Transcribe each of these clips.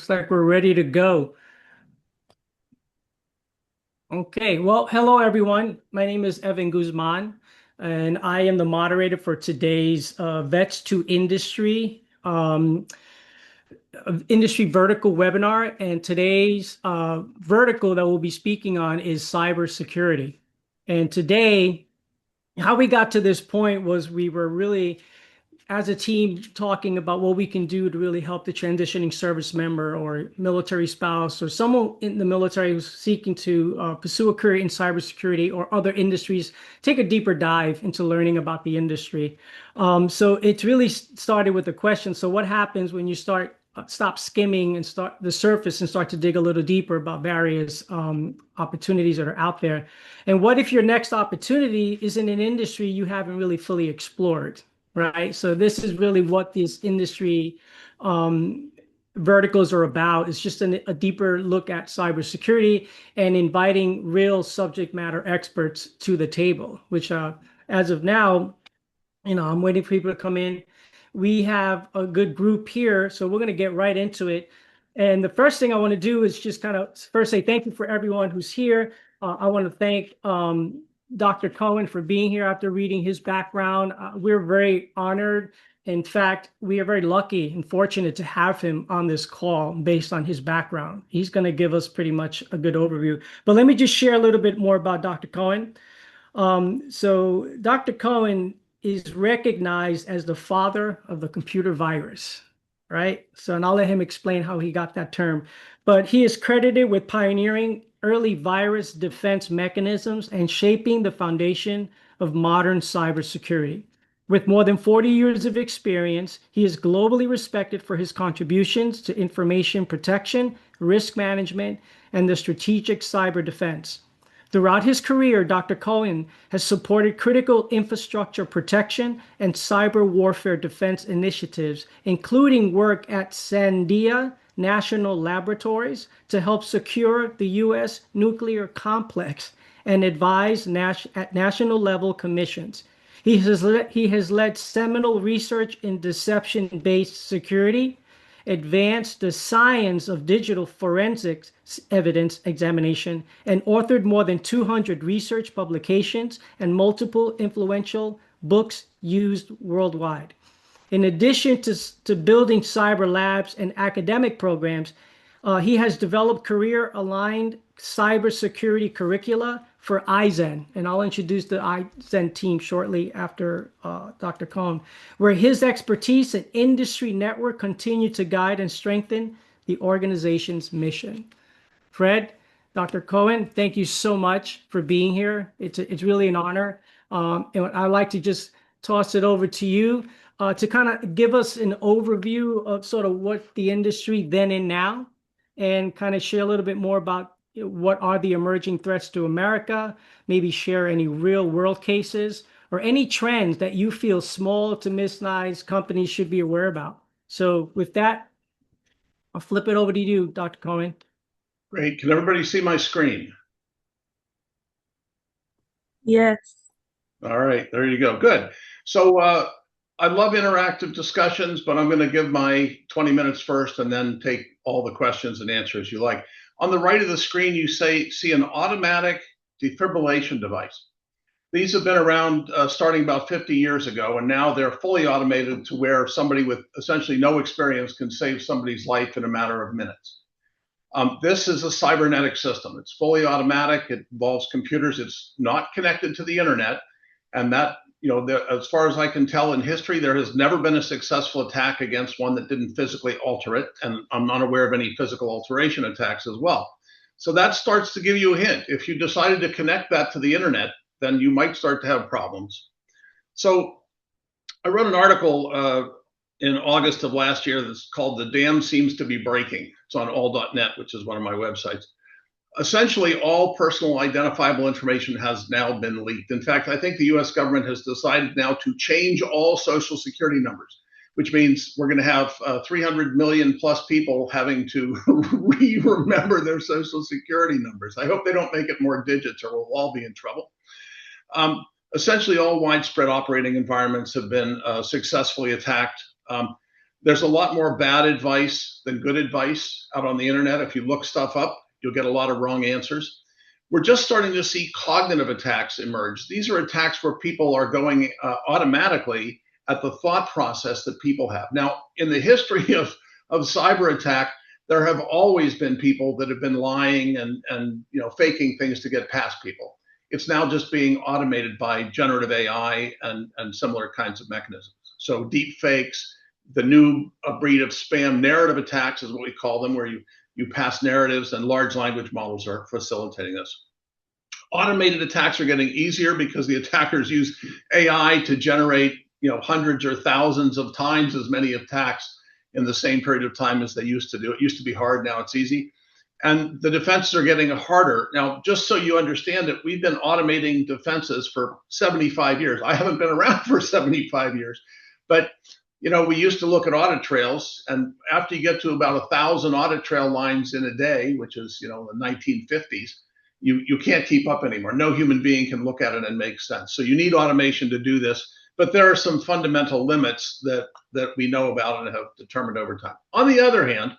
Looks like we're ready to go. Okay, well, hello everyone. My name is Evan Guzman, and I am the moderator for today's VETS2INDUSTRY industry vertical webinar. And today's vertical that we'll be speaking on is cybersecurity. And today, how we got to this point was we were really as a team talking about what we can do to really help the transitioning service member or military spouse or someone in the military who's seeking to pursue a career in cybersecurity or other industries, take a deeper dive into learning about the industry. So it's really started with a question. So what happens when you stop skimming and start the surface and start to dig a little deeper about various opportunities that are out there? And what if your next opportunity is in an industry you haven't really fully explored? Right. So this is really what this industry verticals are about. It's just a deeper look at cybersecurity and inviting real subject matter experts to the table, which as of now, I'm waiting for people to come in. We have a good group here, so we're going to get right into it. And the first thing I want to do is just kind of first say thank you for everyone who's here. I want to thank Dr. Cohen for being here after reading his background. We're very honored. In fact, we are very lucky and fortunate to have him on this call based on his background. He's going to give us pretty much a good overview. But let me just share a little bit more about Dr. Cohen. So Dr. Cohen is recognized as the father of the computer virus, right? So, and I'll let him explain how he got that term. But he is credited with pioneering early virus defense mechanisms and shaping the foundation of modern cybersecurity. With more than 40 years of experience, he is globally respected for his contributions to information protection, risk management, and the strategic cyber defense. Throughout his career, Dr. Cohen has supported critical infrastructure protection and cyber warfare defense initiatives, including work at Sandia National Laboratories to help secure the U.S. nuclear complex and advise at national level commissions. He has led seminal research in deception-based security, advanced the science of digital forensics evidence examination, and authored more than 200 research publications and multiple influential books used worldwide. In addition to building cyber labs and academic programs, he has developed career-aligned cybersecurity curricula for iZen, and I'll introduce the iZen team shortly after Dr. Cohen, where his expertise and industry network continue to guide and strengthen the organization's mission. Fred, Dr. Cohen, thank you so much for being here. It's really an honor. And I'd like to just toss it over to you to kind of give us an overview of sort of what the industry then and now, and kind of share a little bit more about what are the emerging threats to America, maybe share any real world cases or any trends that you feel small to mid-sized companies should be aware about. So with that, I'll flip it over to you, Dr. Cohen. Great. Can everybody see my screen? Yes. All right, there you go. Good. So I love interactive discussions, but I'm going to give my 20 minutes first and then take all the questions and answers you like. On the right of the screen, you see an automatic defibrillation device. These have been around starting about 50 years ago, and now they're fully automated to where somebody with essentially no experience can save somebody's life in a matter of minutes. This is a cybernetic system. It's fully automatic. It involves computers. It's not connected to the internet. And that, as far as I can tell in history, there has never been a successful attack against one that didn't physically alter it. And I'm not aware of any physical alteration attacks as well. So that starts to give you a hint. If you decided to connect that to the internet, then you might start to have problems. So I wrote an article in August of last year that's called "The Dam Seems to Be Breaking." It's on all.net, which is one of my websites. Essentially, all personal identifiable information has now been leaked. In fact, I think the US government has decided now to change all social security numbers, which means we're going to have 300 million plus people having to remember their social security numbers. I hope they don't make it more digits or we'll all be in trouble. Essentially, all widespread operating environments have been successfully attacked. There's a lot more bad advice than good advice out on the internet. If you look stuff up, you'll get a lot of wrong answers. We're just starting to see cognitive attacks emerge. These are attacks where people are going automatically at the thought process that people have. Now, in the history of cyber attack, there have always been people that have been lying and faking things to get past people. It's now just being automated by generative AI and similar kinds of mechanisms. So deep fakes, the new breed of spam narrative attacks is what we call them, where you pass narratives, and large language models are facilitating this. Automated attacks are getting easier because the attackers use AI to generate hundreds or thousands of times as many attacks in the same period of time as they used to do. It used to be hard, now it's easy. And the defenses are getting harder. Now, just so you understand it, we've been automating defenses for 75 years. I haven't been around for 75 years, but we used to look at audit trails, and after you get to about 1,000 audit trail lines in a day, which is the 1950s, you can't keep up anymore. No human being can look at it and make sense. So you need automation to do this, but there are some fundamental limits that we know about and have determined over time. On the other hand,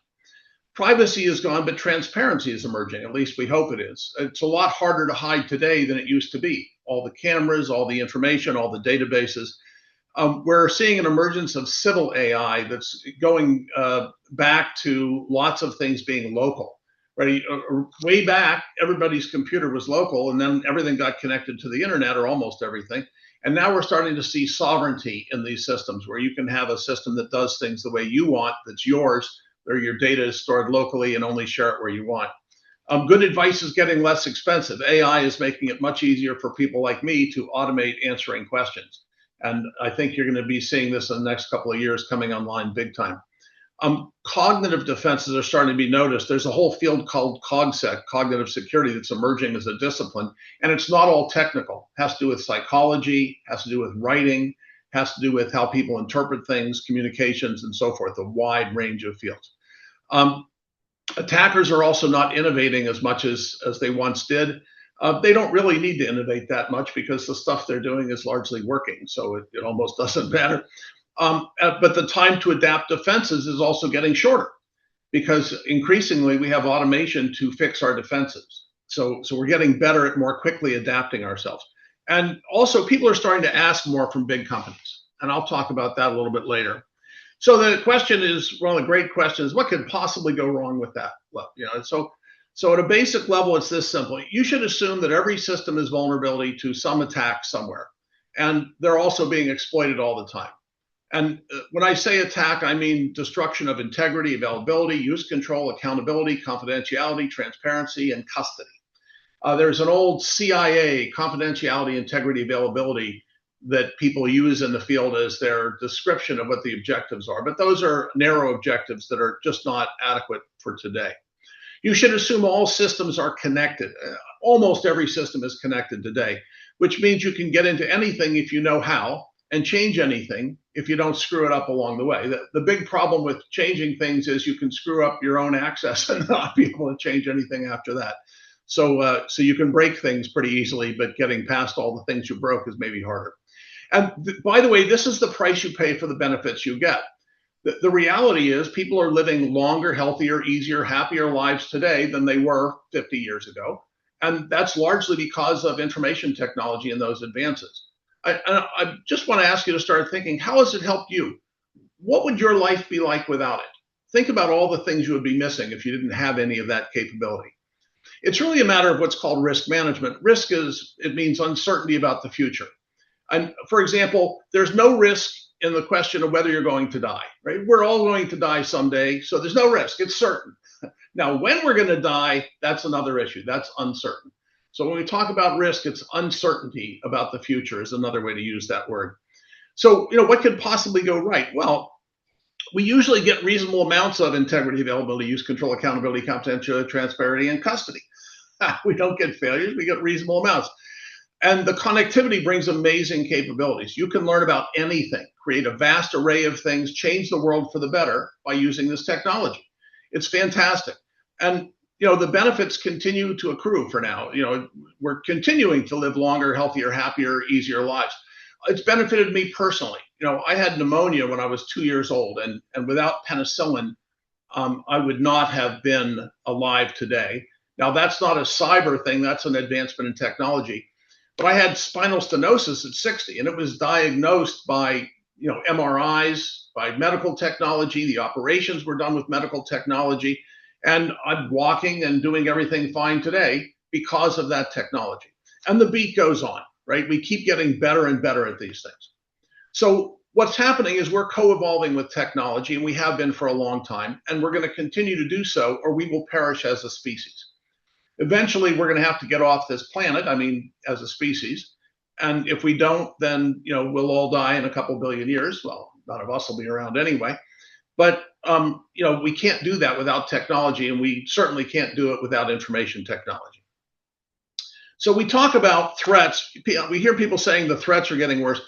privacy is gone, but transparency is emerging. At least we hope it is. It's a lot harder to hide today than it used to be. All the cameras, all the information, all the databases. We're seeing an emergence of civil AI that's going back to lots of things being local. Right? Way back, everybody's computer was local, and then everything got connected to the internet, or almost everything. And now we're starting to see sovereignty in these systems, where you can have a system that does things the way you want, that's yours, where your data is stored locally and only share it where you want. Good advice is getting less expensive. AI is making it much easier for people like me to automate answering questions. And I think you're going to be seeing this in the next couple of years coming online big time. Cognitive defenses are starting to be noticed. There's a whole field called CogSec, cognitive security, that's emerging as a discipline. And it's not all technical. It has to do with psychology, has to do with writing, has to do with how people interpret things, communications, and so forth, a wide range of fields. Attackers are also not innovating as much as they once did. They don't really need to innovate that much because the stuff they're doing is largely working, so it almost doesn't matter. But the time to adapt defenses is also getting shorter because increasingly we have automation to fix our defenses. So we're getting better at more quickly adapting ourselves. And also people are starting to ask more from big companies. And I'll talk about that a little bit later. So the question is, one of the great questions, what could possibly go wrong with that? Well, so at a basic level, it's this simple. You should assume that every system is vulnerability to some attack somewhere. And they're also being exploited all the time. And when I say attack, I mean destruction of integrity, availability, use control, accountability, confidentiality, transparency, and custody. There's an old CIA confidentiality, integrity, availability that people use in the field as their description of what the objectives are. But those are narrow objectives that are just not adequate for today. You should assume all systems are connected. Almost every system is connected today, which means you can get into anything if you know how, and change anything if you don't screw it up along the way. The big problem with changing things is you can screw up your own access and not be able to change anything after that. So you can break things pretty easily, but getting past all the things you broke is maybe harder. And by the way, this is the price you pay for the benefits you get. The reality is people are living longer, healthier, easier, happier lives today than they were 50 years ago. And that's largely because of information technology and those advances. I just want to ask you to start thinking, how has it helped you? What would your life be like without it? Think about all the things you would be missing if you didn't have any of that capability. It's really a matter of what's called risk management. Risk it means uncertainty about the future. And for example, there's no risk in the question of whether you're going to die, right? We're all going to die someday, so there's no risk, it's certain. Now, when we're going to die, that's another issue, that's uncertain. So when we talk about risk, it's uncertainty about the future is another way to use that word. So, what could possibly go right? Well, we usually get reasonable amounts of integrity, availability, use control, accountability, confidentiality, transparency, and custody. We don't get failures, we get reasonable amounts. And the connectivity brings amazing capabilities. You can learn about anything, create a vast array of things, change the world for the better by using this technology. It's fantastic. And the benefits continue to accrue for now. We're continuing to live longer, healthier, happier, easier lives. It's benefited me personally. I had pneumonia when I was 2 years old, and without penicillin, I would not have been alive today. Now, that's not a cyber thing, that's an advancement in technology. But I had spinal stenosis at 60, and it was diagnosed by MRIs, by medical technology. The operations were done with medical technology, and I'm walking and doing everything fine today because of that technology. And the beat goes on, right? We keep getting better and better at these things. So what's happening is we're co-evolving with technology, and we have been for a long time, and we're going to continue to do so, or we will perish as a species. Eventually, we're going to have to get off this planet, as a species. And if we don't, then we'll all die in a couple billion years. Well, none of us will be around anyway. But we can't do that without technology, and we certainly can't do it without information technology. So we talk about threats. We hear people saying the threats are getting worse.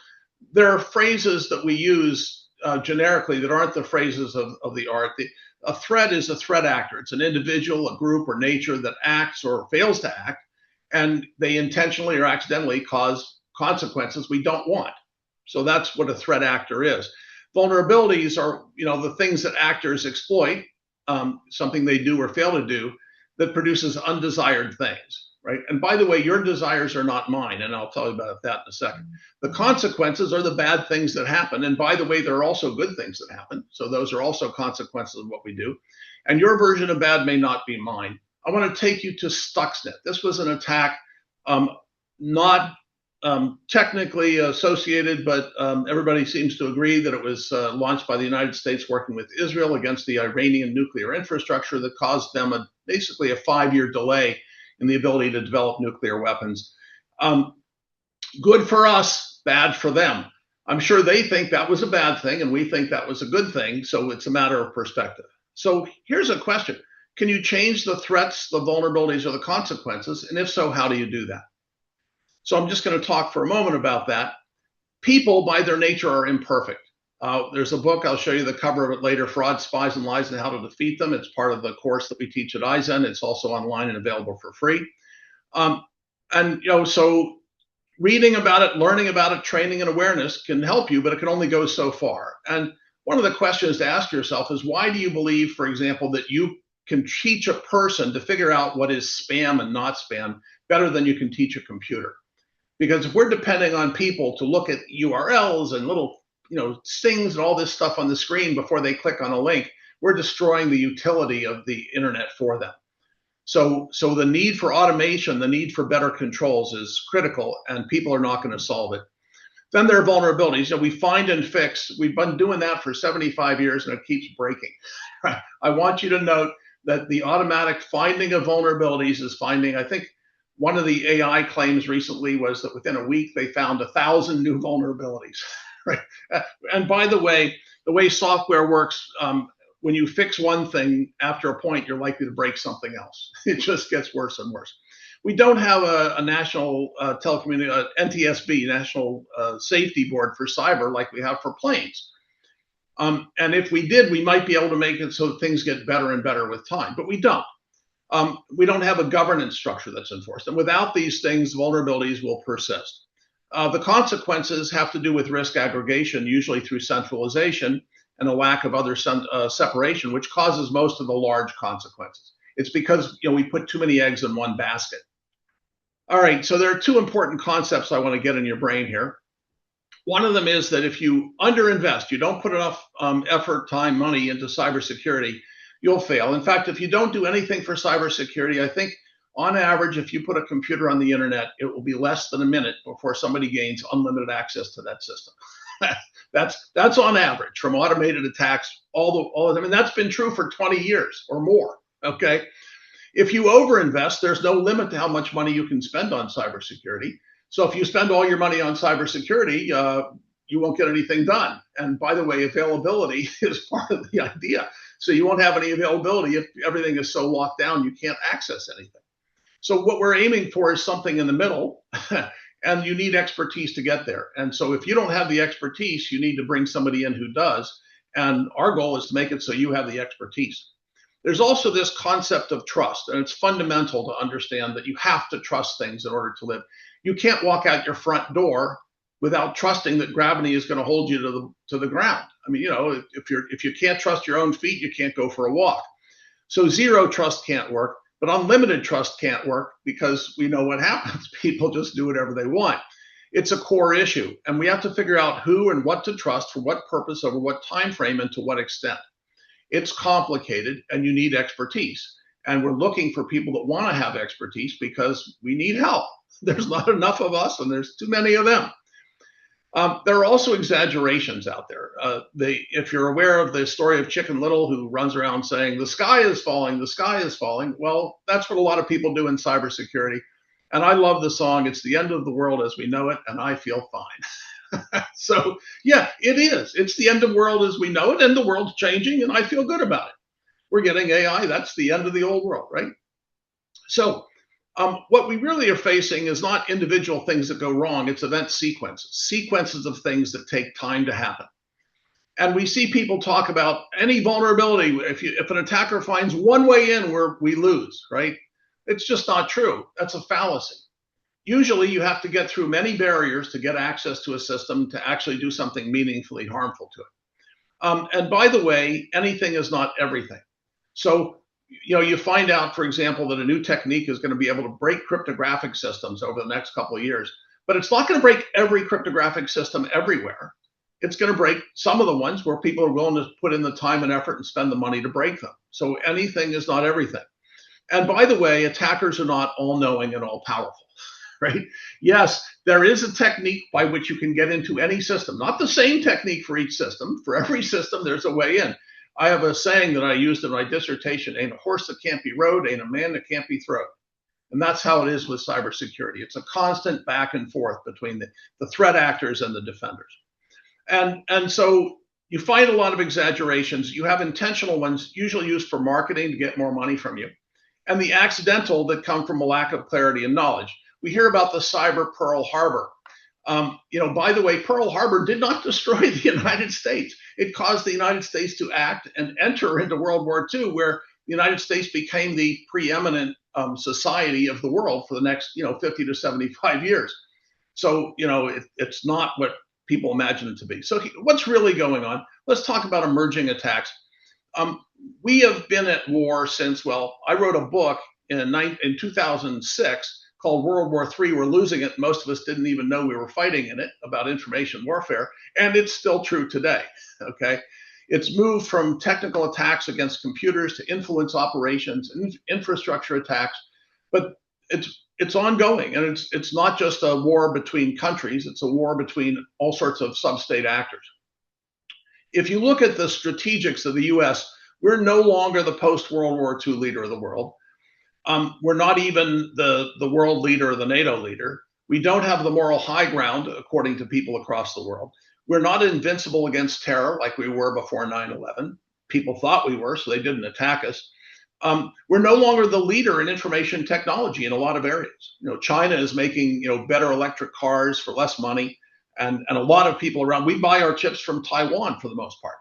There are phrases that we use generically that aren't the phrases of the art. A threat is a threat actor. It's an individual, a group, or nature that acts or fails to act, and they intentionally or accidentally cause consequences we don't want. So that's what a threat actor is. Vulnerabilities are, the things that actors exploit, something they do or fail to do that produces undesired things. Right. And by the way, your desires are not mine, and I'll tell you about that in a second. The consequences are the bad things that happen. And by the way, there are also good things that happen. So those are also consequences of what we do. And your version of bad may not be mine. I want to take you to Stuxnet. This was an attack, not technically associated, but everybody seems to agree that it was launched by the United States working with Israel against the Iranian nuclear infrastructure that caused them basically a 5-year delay in the ability to develop nuclear weapons. Good for us, bad for them. I'm sure they think that was a bad thing, and we think that was a good thing, so it's a matter of perspective. So here's a question. Can you change the threats, the vulnerabilities, or the consequences? And if so, how do you do that? So I'm just going to talk for a moment about that. People, by their nature, are imperfect. There's a book, I'll show you the cover of it later, Fraud, Spies, and Lies and How to Defeat Them. It's part of the course that we teach at Eisen. It's also online and available for free. So reading about it, learning about it, training and awareness can help you, but it can only go so far. And one of the questions to ask yourself is, why do you believe, for example, that you can teach a person to figure out what is spam and not spam better than you can teach a computer? Because if we're depending on people to look at URLs and little stings and all this stuff on the screen before they click on a link, we're destroying the utility of the internet for them. So the need for automation, the need for better controls is critical, and people are not going to solve it. Then there are vulnerabilities. We find and fix. We've been doing that for 75 years, and it keeps breaking. I want you to note that the automatic finding of vulnerabilities is finding, I think one of the AI claims recently was that within a week they found 1,000 new vulnerabilities. Right. And by the way software works, when you fix one thing, after a point, you're likely to break something else. It just gets worse and worse. We don't have a national NTSB, National Safety Board for cyber, like we have for planes. And if we did, we might be able to make it so things get better and better with time, but we don't. We don't have a governance structure that's enforced. And without these things, vulnerabilities will persist. The consequences have to do with risk aggregation, usually through centralization and a lack of other separation, which causes most of the large consequences. It's because we put too many eggs in one basket. All right, so there are two important concepts I want to get in your brain here. One of them is that if you underinvest, you don't put enough effort, time, money into cybersecurity, you'll fail. In fact, if you don't do anything for cybersecurity, I think on average, if you put a computer on the internet, it will be less than a minute before somebody gains unlimited access to that system. That's on average from automated attacks. That's been true for 20 years or more. Okay, if you overinvest, there's no limit to how much money you can spend on cybersecurity. So if you spend all your money on cybersecurity, you won't get anything done. And by the way, availability is part of the idea. So you won't have any availability if everything is so locked down you can't access anything. So what we're aiming for is something in the middle, and you need expertise to get there. And so if you don't have the expertise, you need to bring somebody in who does. And our goal is to make it so you have the expertise. There's also this concept of trust, and it's fundamental to understand that you have to trust things in order to live. You can't walk out your front door without trusting that gravity is going to hold you to the ground. I mean, if you can't trust your own feet, you can't go for a walk. So zero trust can't work, but unlimited trust can't work because we know what happens. People just do whatever they want. It's a core issue, and we have to figure out who and what to trust for what purpose over what time frame and to what extent. It's complicated, and you need expertise. And we're looking for people that want to have expertise because we need help. There's not enough of us, and there's too many of them. There are also exaggerations out there. If you're aware of the story of Chicken Little, who runs around saying, the sky is falling, the sky is falling. Well, that's what a lot of people do in cybersecurity. And I love the song, It's the End of the World as We Know It, and I Feel Fine. So, yeah, it is. It's the end of the world as we know it, and the world's changing, and I feel good about it. We're getting AI. That's the end of the old world, right? So what we really are facing is not individual things that go wrong. It's event sequences of things that take time to happen. And we see people talk about any vulnerability. If an attacker finds one way in, we lose, right? It's just not true. That's a fallacy. Usually you have to get through many barriers to get access to a system to actually do something meaningfully harmful to it. And by the way, anything is not everything. So, you find out, for example, that a new technique is going to be able to break cryptographic systems over the next couple of years, but it's not going to break every cryptographic system everywhere. It's going to break some of the ones where people are willing to put in the time and effort and spend the money to break them. So anything is not everything. And by the way, attackers are not all-knowing and all-powerful, right? Yes, there is a technique by which you can get into any system, not the same technique for each system. For every system, there's a way in. I have a saying that I used in my dissertation, ain't a horse that can't be rode, ain't a man that can't be throwed. And that's how it is with cybersecurity. It's a constant back and forth between the threat actors and the defenders. And so you find a lot of exaggerations. You have intentional ones, usually used for marketing to get more money from you, and the accidental that come from a lack of clarity and knowledge. We hear about the cyber Pearl Harbor. By the way, Pearl Harbor did not destroy the United States. It caused the United States to act and enter into World War II, where the United States became the preeminent society of the world for the next, 50 to 75 years. So, it's not what people imagine it to be. So what's really going on? Let's talk about emerging attacks. We have been at war since, I wrote a book in 2006 called World War III, We're Losing It. Most of us didn't even know we were fighting in it, about information warfare, and it's still true today, okay? It's moved from technical attacks against computers to influence operations and infrastructure attacks, but it's ongoing, and it's not just a war between countries, it's a war between all sorts of sub-state actors. If you look at the strategics of the US, we're no longer the post-World War II leader of the world. We're not even the world leader or the NATO leader. We don't have the moral high ground, according to people across the world. We're not invincible against terror like we were before 9/11. People thought we were, so they didn't attack us. We're no longer the leader in information technology in a lot of areas. China is making better electric cars for less money, and a lot of people around. We buy our chips from Taiwan for the most part,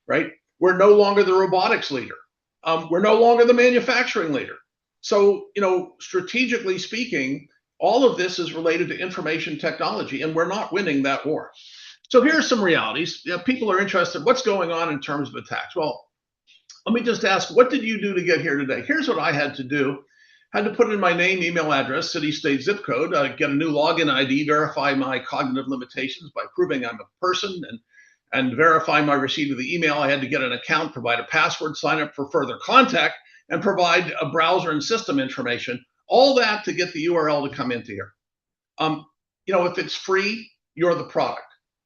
right? We're no longer the robotics leader. We're no longer the manufacturing leader. So, strategically speaking, all of this is related to information technology, and we're not winning that war. So here are some realities. People are interested, what's going on in terms of attacks? Well, let me just ask, what did you do to get here today? Here's what I had to do. I had to put in my name, email address, city, state, zip code, get a new login ID, verify my cognitive limitations by proving I'm a person, and verify my receipt of the email. I had to get an account, provide a password, sign up for further contact, and provide a browser and system information, all that to get the URL to come into here. If it's free, you're the product.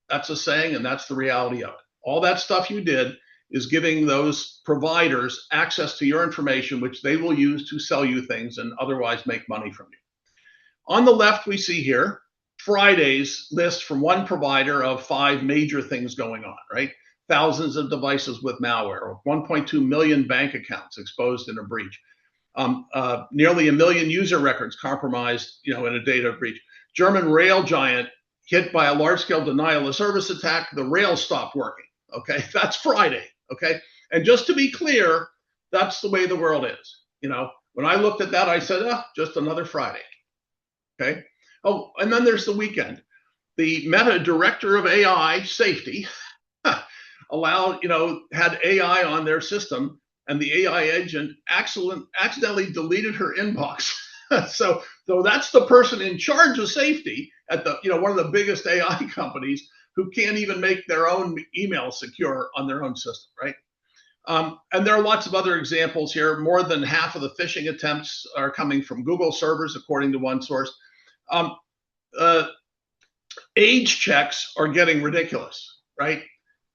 That's a saying, and that's the reality of it. All that stuff you did is giving those providers access to your information, which they will use to sell you things and otherwise make money from you. On the left, we see here Friday's list from one provider of 5 major things going on, right? Thousands of devices with malware, 1.2 million bank accounts exposed in a breach, nearly 1 million user records compromised, in a data breach. German rail giant hit by a large-scale denial of service attack. The rail stopped working. Okay, that's Friday. Okay, and just to be clear, that's the way the world is. When I looked at that, I said, just another Friday. Okay. Oh, and then there's the weekend. the Meta director of AI safety had AI on their system, and the AI agent accidentally deleted her inbox. so that's the person in charge of safety at one of the biggest AI companies, who can't even make their own email secure on their own system, right? And there are lots of other examples here. More than half of the phishing attempts are coming from Google servers, according to one source. Um, uh, Age checks are getting ridiculous, right?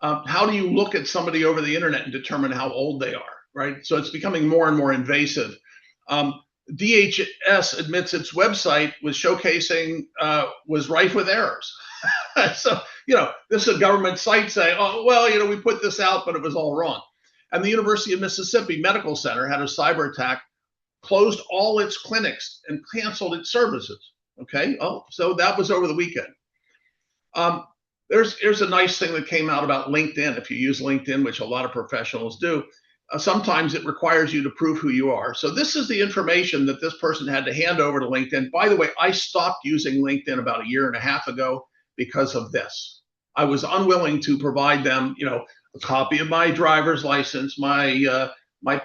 How do you look at somebody over the internet and determine how old they are, right? So it's becoming more and more invasive. DHS admits its website was showcasing was rife with errors. So, this is a government site saying, oh, well, we put this out, but it was all wrong. And the University of Mississippi Medical Center had a cyber attack, closed all its clinics and canceled its services. Okay. Oh, so that was over the weekend. There's a nice thing that came out about LinkedIn. If you use LinkedIn, which a lot of professionals do, sometimes it requires you to prove who you are. So this is the information that this person had to hand over to LinkedIn. By the way, I stopped using LinkedIn about a year and a half ago because of this. I was unwilling to provide them, a copy of my driver's license, my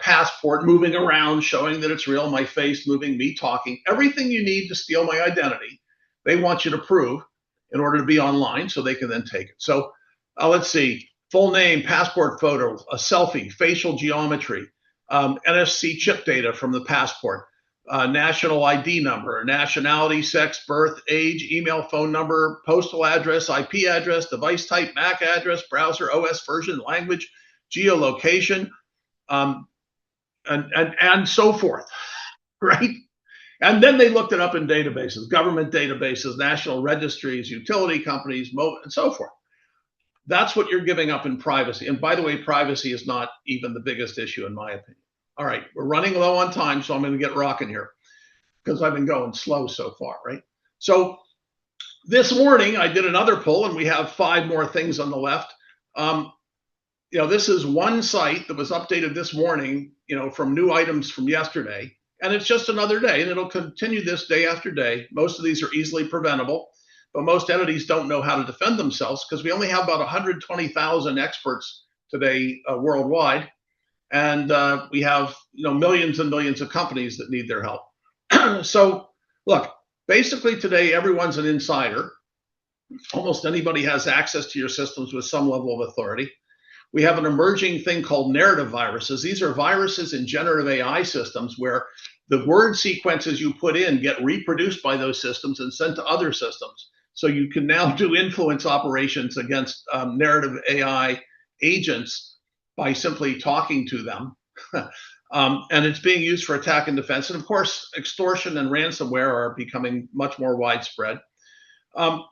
passport moving around, showing that it's real, my face moving, me talking, everything you need to steal my identity. They want you to prove in order to be online, so they can then take it. So let's see, full name, passport photo, a selfie, facial geometry, NFC chip data from the passport, national ID number, nationality, sex, birth, age, email, phone number, postal address, IP address, device type, MAC address, browser, OS version, language, geolocation, and so forth, right? And then they looked it up in databases, government databases, national registries, utility companies, and so forth. That's what you're giving up in privacy. And by the way, privacy is not even the biggest issue, in my opinion. All right, we're running low on time, so I'm going to get rocking here because I've been going slow so far, right? So this morning I did another poll, and we have 5 more things on the left. This is one site that was updated this morning, from new items from yesterday. And it's just another day, and it'll continue this day after day. Most of these are easily preventable, but most entities don't know how to defend themselves because we only have about 120,000 experts today worldwide, and we have millions and millions of companies that need their help. So, look, basically today everyone's an insider. Almost anybody has access to your systems with some level of authority. We have an emerging thing called narrative viruses. These are viruses in generative AI systems where the word sequences you put in get reproduced by those systems and sent to other systems. So you can now do influence operations against narrative AI agents by simply talking to them. And it's being used for attack and defense. And of course, extortion and ransomware are becoming much more widespread.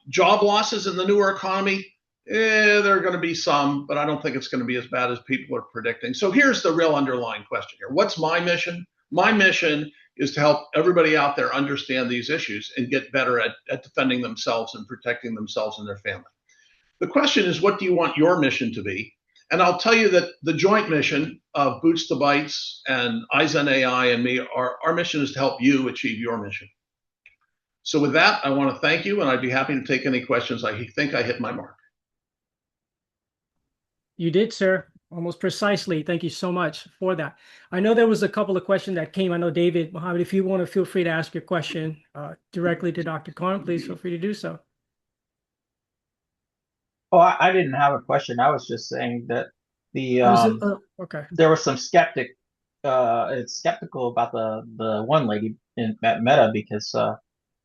Job losses in the newer economy, there are going to be some, but I don't think it's going to be as bad as people are predicting. So here's the real underlying question here. What's my mission? My mission is to help everybody out there understand these issues and get better at defending themselves and protecting themselves and their family. The question is, what do you want your mission to be? And I'll tell you that the joint mission of Boots to Bytes and Eisen AI and me, our mission is to help you achieve your mission. So with that, I want to thank you, and I'd be happy to take any questions. I think I hit my mark. You did, sir. Almost precisely. Thank you so much for that. I know there was a couple of questions that came. I know, David, Mohammed, if you want to, feel free to ask your question directly to Dr. Khan, please feel free to do so. Oh, I didn't have a question. I was just saying that okay. There was some skeptical about the one lady at Meta because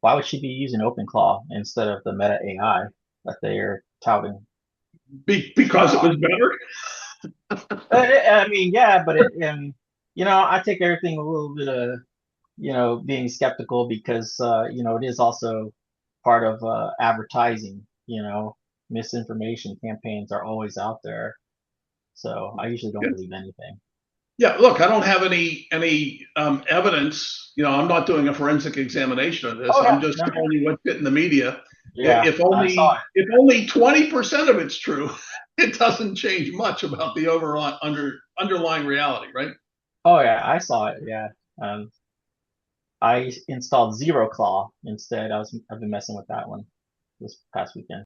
why would she be using OpenClaw instead of the Meta AI that they're touting? Because it was better. I mean, yeah, but I take everything a little bit of being skeptical because it is also part of advertising. Misinformation campaigns are always out there, so I usually don't believe anything. Yeah, look, I don't have any evidence. I'm not doing a forensic examination of this. I'm just telling you what's in the media. Yeah, if only 20% of it's true, it doesn't change much about the overall underlying reality, right? Oh yeah, I saw it. Yeah, I installed ZeroClaw instead. I've been messing with that one. this past weekend.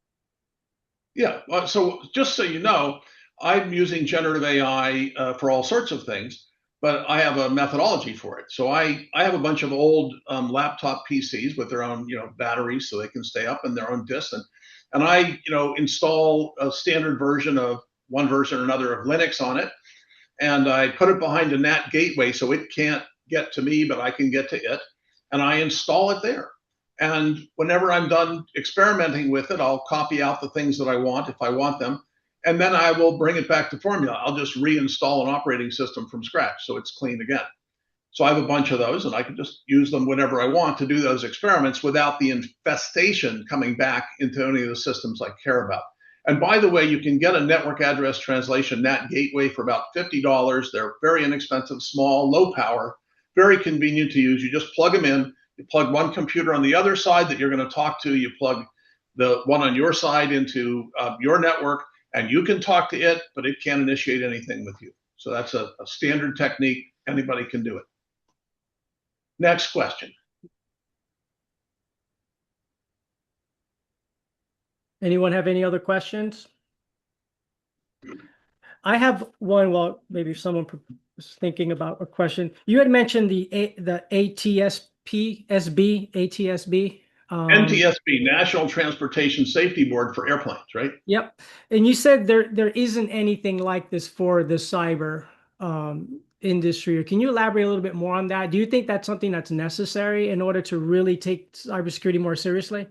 Yeah. So just so you know, I'm using generative AI for all sorts of things, but I have a methodology for it. So I have a bunch of old laptop PCs with their own batteries, so they can stay up, and their own disks, and I install a standard version of one version or another of Linux on it, and I put it behind a NAT gateway so it can't get to me, but I can get to it, and I install it there. And whenever I'm done experimenting with it, I'll copy out the things that I want if I want them, and then I will bring it back to Formula. I'll just reinstall an operating system from scratch so it's clean again. So I have a bunch of those, and I can just use them whenever I want to do those experiments without the infestation coming back into any of the systems I care about. And by the way, you can get a network address translation NAT gateway for about $50. They're very inexpensive, small, low power, very convenient to use. You just plug them in. You plug one computer on the other side that you're going to talk to. You plug the one on your side into your network, and you can talk to it, but it can't initiate anything with you. So that's a standard technique. Anybody can do it. Next question. Anyone have any other questions? I have one. Well, maybe someone is thinking about a question. You had mentioned the ATSB. NTSB, National Transportation Safety Board for airplanes, right? Yep. And you said there isn't anything like this for the cyber industry. Can you elaborate a little bit more on that? Do you think that's something that's necessary in order to really take cybersecurity more seriously?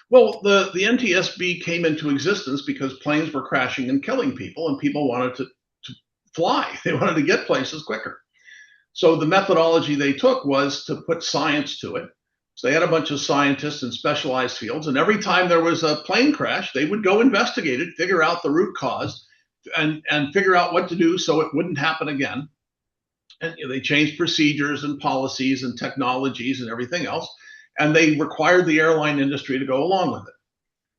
Well, the NTSB came into existence because planes were crashing and killing people, and people wanted to fly. They wanted to get places quicker. So the methodology they took was to put science to it. So they had a bunch of scientists in specialized fields, and every time there was a plane crash, they would go investigate it, figure out the root cause, and figure out what to do so it wouldn't happen again. And they changed procedures and policies and technologies and everything else, and they required the airline industry to go along with it.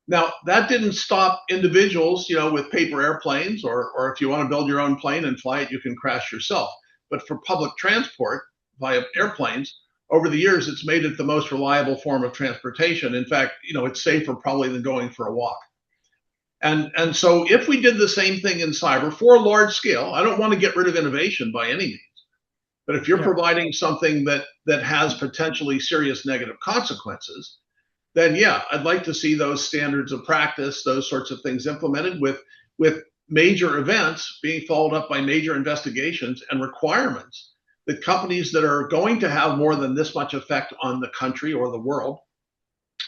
Now, that didn't stop individuals, with paper airplanes, or if you want to build your own plane and fly it, you can crash yourself. But for public transport via airplanes, over the years, it's made it the most reliable form of transportation. In fact, it's safer probably than going for a walk. And so if we did the same thing in cyber for a large scale, I don't want to get rid of innovation by any means. But if you're providing something that has potentially serious negative consequences, then yeah, I'd like to see those standards of practice, those sorts of things implemented with major events being followed up by major investigations and requirements that companies that are going to have more than this much effect on the country or the world,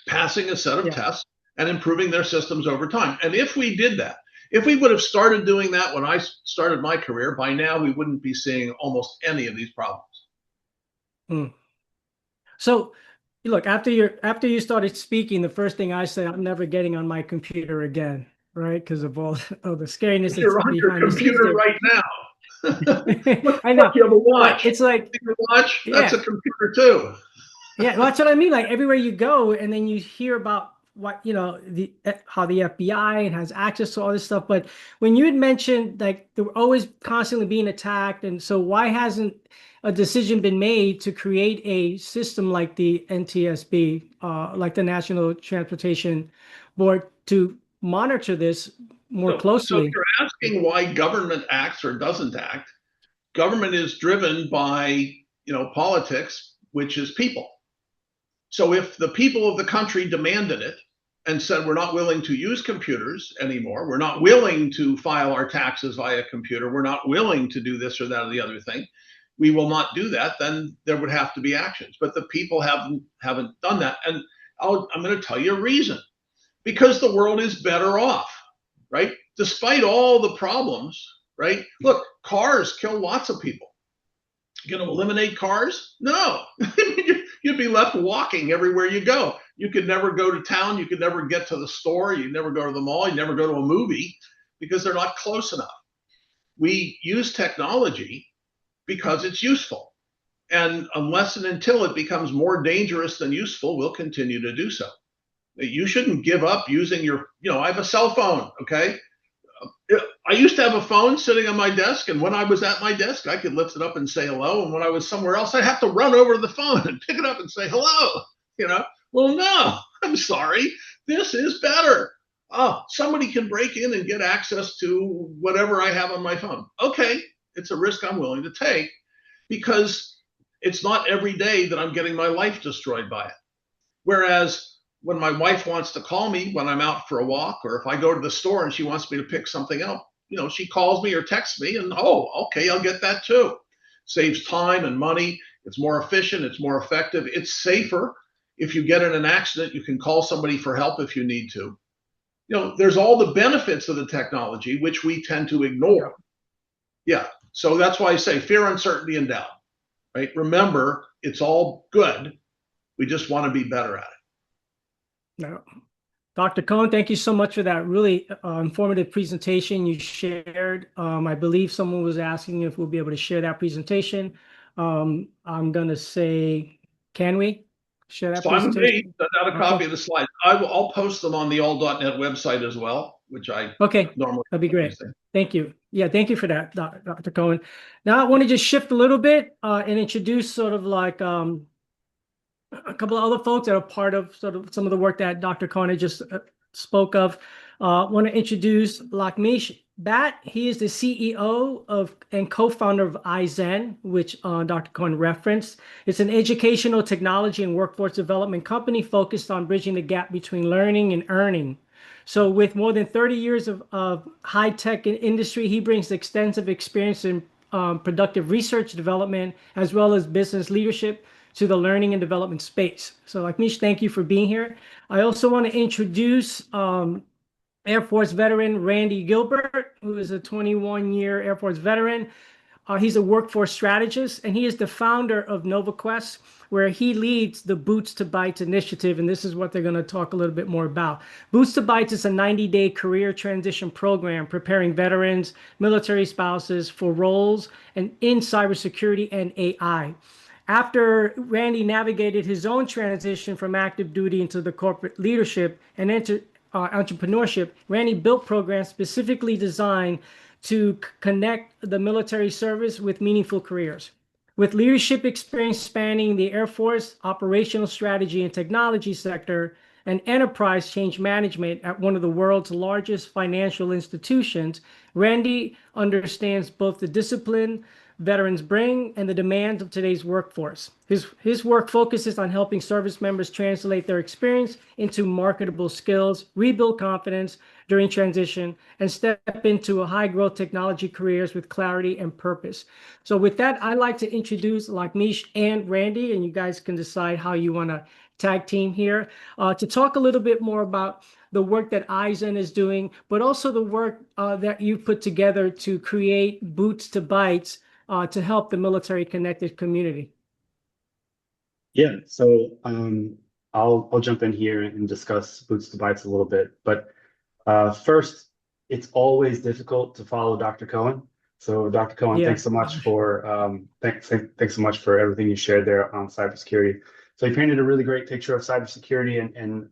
passing a set of tests and improving their systems over time. And if we did that, if we would have started doing that when I started my career, by now we wouldn't be seeing almost any of these problems. So, look, after you started speaking, the first thing I said, I'm never getting on my computer again, right? Because of all the scariness that's You're on your computer right now. I know. You have a watch. It's like your watch. That's a computer too. Yeah, that's what I mean. Like everywhere you go, and then you hear about what how the FBI has access to all this stuff. But when you had mentioned like they were always constantly being attacked, and so why hasn't a decision been made to create a system like the NTSB, like the National Transportation Board, to monitor this more closely? So if you're asking why government acts or doesn't act, government is driven by politics, which is people. So if the people of the country demanded it and said, we're not willing to use computers anymore, we're not willing to file our taxes via computer, we're not willing to do this or that or the other thing, we will not do that, then there would have to be actions. But the people haven't done that. And I'm going to tell you a reason. Because the world is better off, right? Despite all the problems, right? Look, cars kill lots of people. You're going to eliminate cars? No. You'd be left walking everywhere you go. You could never go to town. You could never get to the store. You'd never go to the mall. You'd never go to a movie because they're not close enough. We use technology because it's useful. And unless and until it becomes more dangerous than useful, we'll continue to do so. You shouldn't give up using your, I have a cell phone, okay? I used to have a phone sitting on my desk, and when I was at my desk, I could lift it up and say hello. And when I was somewhere else, I'd have to run over to the phone and pick it up and say hello, Well, no, I'm sorry. This is better. Oh, somebody can break in and get access to whatever I have on my phone. Okay, it's a risk I'm willing to take because it's not every day that I'm getting my life destroyed by it. Whereas when my wife wants to call me when I'm out for a walk, or if I go to the store and she wants me to pick something up, she calls me or texts me, and okay, I'll get that too. Saves time and money. It's more efficient. It's more effective. It's safer. If you get in an accident, you can call somebody for help if you need to. There's all the benefits of the technology, which we tend to ignore. Yeah. So that's why I say fear, uncertainty, and doubt, right? Remember, it's all good. We just want to be better at it. No. Dr. Cohen, thank you so much for that really informative presentation you shared. I believe someone was asking if we'll be able to share that presentation. I'm going to say, can we share that presentation? Send out a copy of the slides. I'll post them on the all.net website as well, which I normally that'd be great. Thank you. Yeah, thank you for that, Dr. Cohen. Now I want to just shift a little bit and introduce sort of like a couple of other folks that are part of sort of some of the work that Dr. Cohen just spoke of. Want to introduce Lakshmish Bhatt. He is the CEO of and co-founder of iZen, which Dr. Cohen referenced. It's an educational technology and workforce development company focused on bridging the gap between learning and earning. So with more than 30 years of high-tech industry, he brings extensive experience in productive research development, as well as business leadership to the learning and development space. So Lakshmish, thank you for being here. I also want to introduce Air Force veteran Randy Gilbert, who is a 21-year Air Force veteran. He's a workforce strategist, and he is the founder of NovaQuest, where he leads the Boots to Bytes initiative, and this is what they're going to talk a little bit more about. Boots to Bytes is a 90-day career transition program preparing veterans, military spouses for roles in cybersecurity and AI. After Randy navigated his own transition from active duty into the corporate leadership and entrepreneurship, Randy built programs specifically designed to connect the military service with meaningful careers. With leadership experience spanning the Air Force, operational strategy and technology sector, and enterprise change management at one of the world's largest financial institutions, Randy understands both the discipline veterans bring and the demands of today's workforce. His work focuses on helping service members translate their experience into marketable skills, rebuild confidence during transition, and step into a high-growth technology careers with clarity and purpose. So with that, I'd like to introduce Lakshmish and Randy, and you guys can decide how you want to tag team here to talk a little bit more about the work that iZen is doing, but also the work that you put together to create Boots to Bytes to help the military connected community. Yeah, so I'll jump in here and discuss Boots to Bytes a little bit. But first, it's always difficult to follow Dr. Cohen. So Dr. Cohen, thanks so much for thanks so much for everything you shared there on cybersecurity. So you painted a really great picture of cybersecurity, and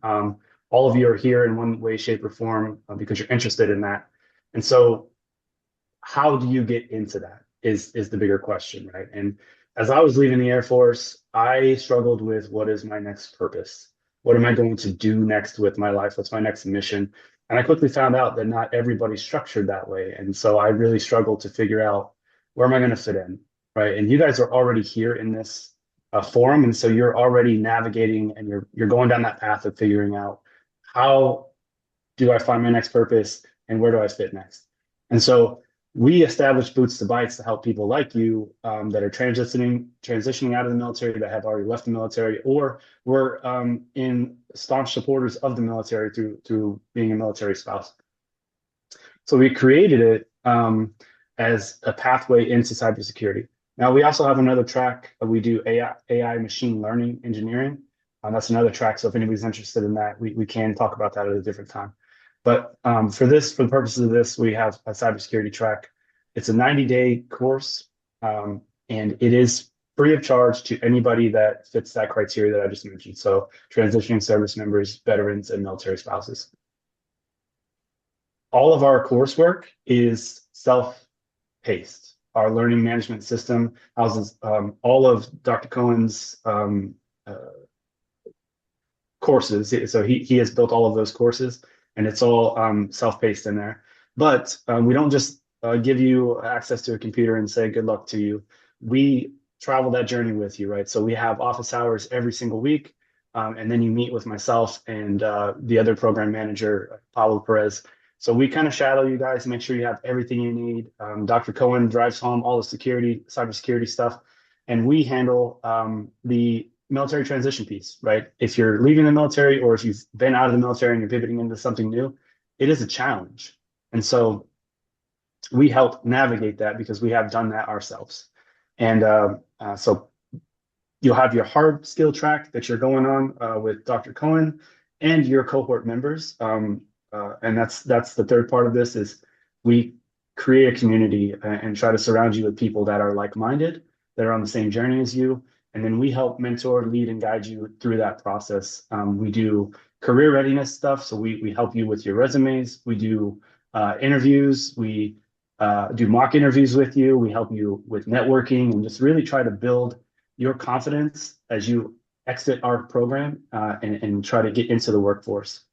all of you are here in one way, shape, or form because you're interested in that. And so, how do you get into that? Is the bigger question, right? And as I was leaving the Air Force, I struggled with what is my next purpose? What am I going to do next with my life? What's my next mission? And I quickly found out that not everybody's structured that way. And so I really struggled to figure out where am I going to fit in, right? And you guys are already here in this forum. And so you're already navigating and you're going down that path of figuring out how do I find my next purpose and where do I fit next? And so we established Boots to Bytes to help people like you that are transitioning out of the military, that have already left the military, or were in staunch supporters of the military through being a military spouse. So we created it as a pathway into cybersecurity. Now we also have another track. We do AI machine learning engineering. That's another track. So if anybody's interested in that, we can talk about that at a different time. But for the purposes of this, we have a cybersecurity track. It's a 90-day course, and it is free of charge to anybody that fits that criteria that I just mentioned. So transitioning service members, veterans, and military spouses. All of our coursework is self-paced. Our learning management system houses all of Dr. Cohen's courses. So he has built all of those courses, and it's all self-paced in there. But we don't just give you access to a computer and say good luck to you. We travel that journey with you, right? So we have office hours every single week, and then you meet with myself and the other program manager, Pablo Perez. So we kind of shadow you guys, make sure you have everything you need. Dr. Cohen drives home all the cybersecurity stuff, and we handle the military transition piece, right? If you're leaving the military or if you've been out of the military and you're pivoting into something new, it is a challenge. And so we help navigate that because we have done that ourselves. And so you'll have your hard skill track that you're going on with Dr. Cohen and your cohort members. And that's the third part of this is we create a community and try to surround you with people that are like-minded, that are on the same journey as you. And then we help mentor, lead, and guide you through that process. We do career readiness stuff. So we help you with your resumes. We do interviews. We do mock interviews with you. We help you with networking and just really try to build your confidence as you exit our program and try to get into the workforce.